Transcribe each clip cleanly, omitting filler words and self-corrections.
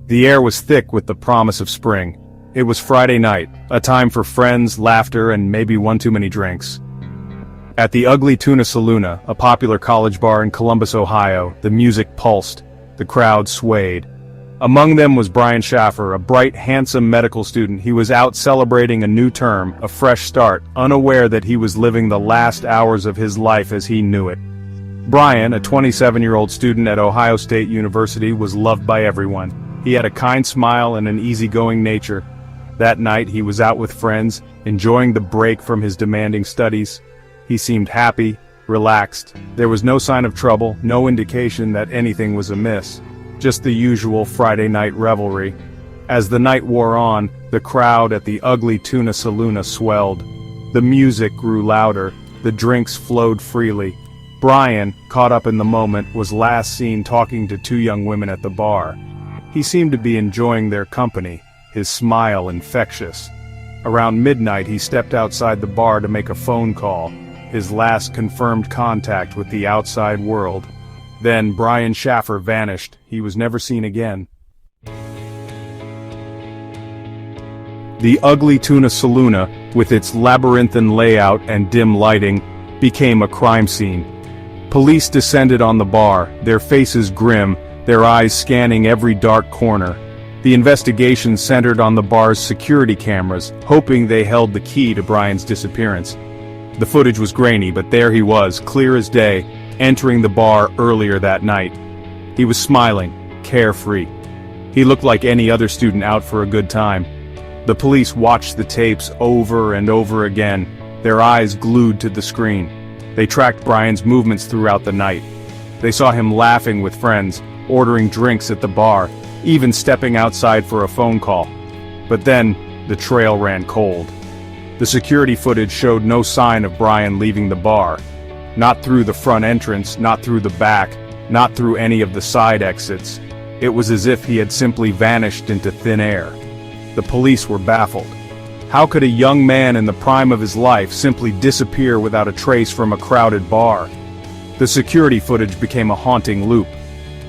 The air was thick with the promise of spring. It was Friday night, a time for friends, laughter, and maybe one too many drinks. At the Ugly Tuna Saloona, a popular college bar in Columbus, Ohio, the music pulsed. The crowd swayed. Among them was Brian Shaffer, a bright, handsome medical student. He was out celebrating a new term, a fresh start, unaware that he was living the last hours of his life as he knew it. Brian, a 27-year-old student at Ohio State University, was loved by everyone. He had a kind smile and an easygoing nature. That night he was out with friends, enjoying the break from his demanding studies. He seemed happy, relaxed. There was no sign of trouble, no indication that anything was amiss. Just the usual Friday night revelry. As the night wore on, the crowd at the Ugly Tuna Saloona swelled. The music grew louder, the drinks flowed freely. Brian, caught up in the moment, was last seen talking to two young women at the bar. He seemed to be enjoying their company, his smile infectious. Around midnight he stepped outside the bar to make a phone call, his last confirmed contact with the outside world. Then Brian Shaffer vanished. He was never seen again. The Ugly Tuna Saloona, with its labyrinthine layout and dim lighting, became a crime scene. Police descended on the bar, their faces grim, their eyes scanning every dark corner. The investigation centered on the bar's security cameras, hoping they held the key to Brian's disappearance. The footage was grainy, but there he was, clear as day, entering the bar earlier that night. He was smiling, carefree. He looked like any other student out for a good time. The police watched the tapes over and over again, their eyes glued to the screen. They tracked Brian's movements throughout the night. They saw him laughing with friends, ordering drinks at the bar, even stepping outside for a phone call. But then, the trail ran cold. The security footage showed no sign of Brian leaving the bar. Not through the front entrance, not through the back, not through any of the side exits. It was as if he had simply vanished into thin air. The police were baffled. How could a young man in the prime of his life simply disappear without a trace from a crowded bar? The security footage became a haunting loop.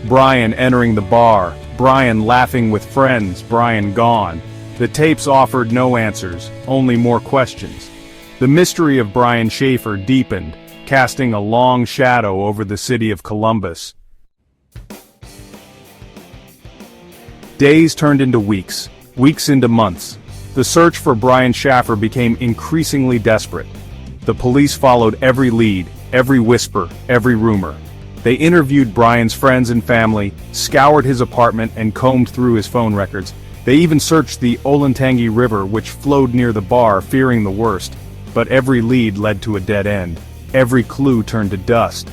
Brian entering the bar, Brian laughing with friends, Brian gone. The tapes offered no answers, only more questions. The mystery of Brian Shaffer deepened, casting a long shadow over the city of Columbus. Days turned into weeks, weeks into months. The search for Brian Shaffer became increasingly desperate. The police followed every lead, every whisper, every rumor. They interviewed Brian's friends and family, scoured his apartment and combed through his phone records. They even searched the Olentangy River, which flowed near the bar, fearing the worst. But every lead led to a dead end. Every clue turned to dust.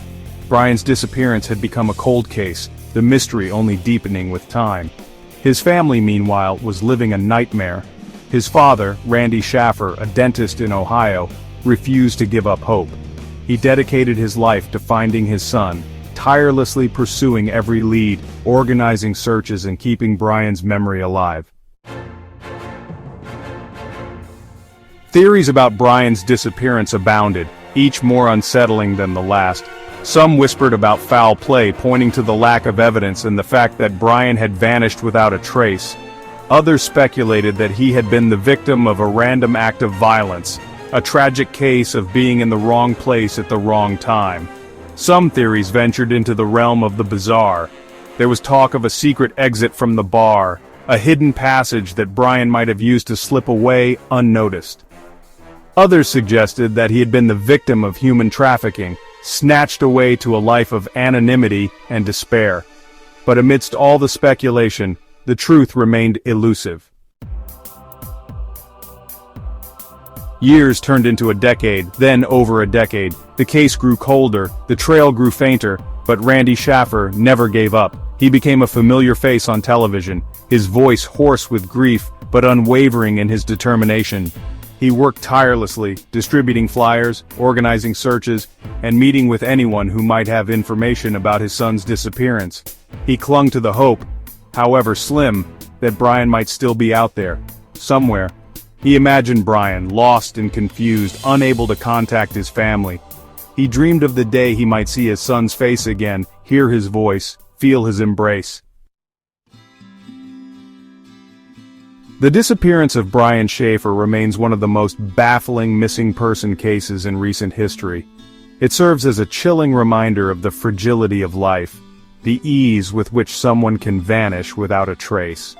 Brian's disappearance had become a cold case, the mystery only deepening with time. His family, meanwhile, was living a nightmare. His father, Randy Shaffer, a dentist in Ohio, refused to give up hope. He dedicated his life to finding his son, tirelessly pursuing every lead, organizing searches and keeping Brian's memory alive. Theories about Brian's disappearance abounded, each more unsettling than the last. Some whispered about foul play, pointing to the lack of evidence and the fact that Brian had vanished without a trace. Others speculated that he had been the victim of a random act of violence, a tragic case of being in the wrong place at the wrong time. Some theories ventured into the realm of the bizarre. There was talk of a secret exit from the bar, a hidden passage that Brian might have used to slip away unnoticed. Others suggested that he had been the victim of human trafficking, snatched away to a life of anonymity and despair. But amidst all the speculation, the truth remained elusive. Years turned into a decade, then over a decade. The case grew colder, the trail grew fainter, but Randy Shaffer never gave up. He became a familiar face on television, his voice hoarse with grief, but unwavering in his determination. He worked tirelessly, distributing flyers, organizing searches, and meeting with anyone who might have information about his son's disappearance. He clung to the hope, however slim, that Brian might still be out there, somewhere. He imagined Brian, lost and confused, unable to contact his family. He dreamed of the day he might see his son's face again, hear his voice, feel his embrace. The disappearance of Brian Shaffer remains one of the most baffling missing person cases in recent history. It serves as a chilling reminder of the fragility of life, the ease with which someone can vanish without a trace.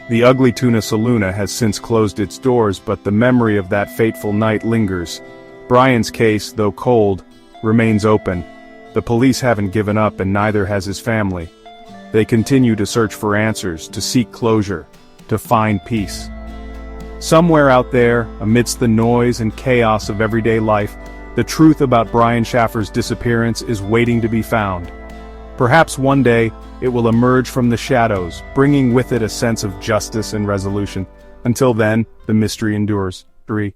The Ugly Tuna Saloona has since closed its doors, but the memory of that fateful night lingers. Brian's case, though cold, remains open. The police haven't given up, and neither has his family. They continue to search for answers, to seek closure, to find peace. Somewhere out there, amidst the noise and chaos of everyday life, the truth about Brian Shaffer's disappearance is waiting to be found. Perhaps one day, it will emerge from the shadows, bringing with it a sense of justice and resolution. Until then, the mystery endures. 3.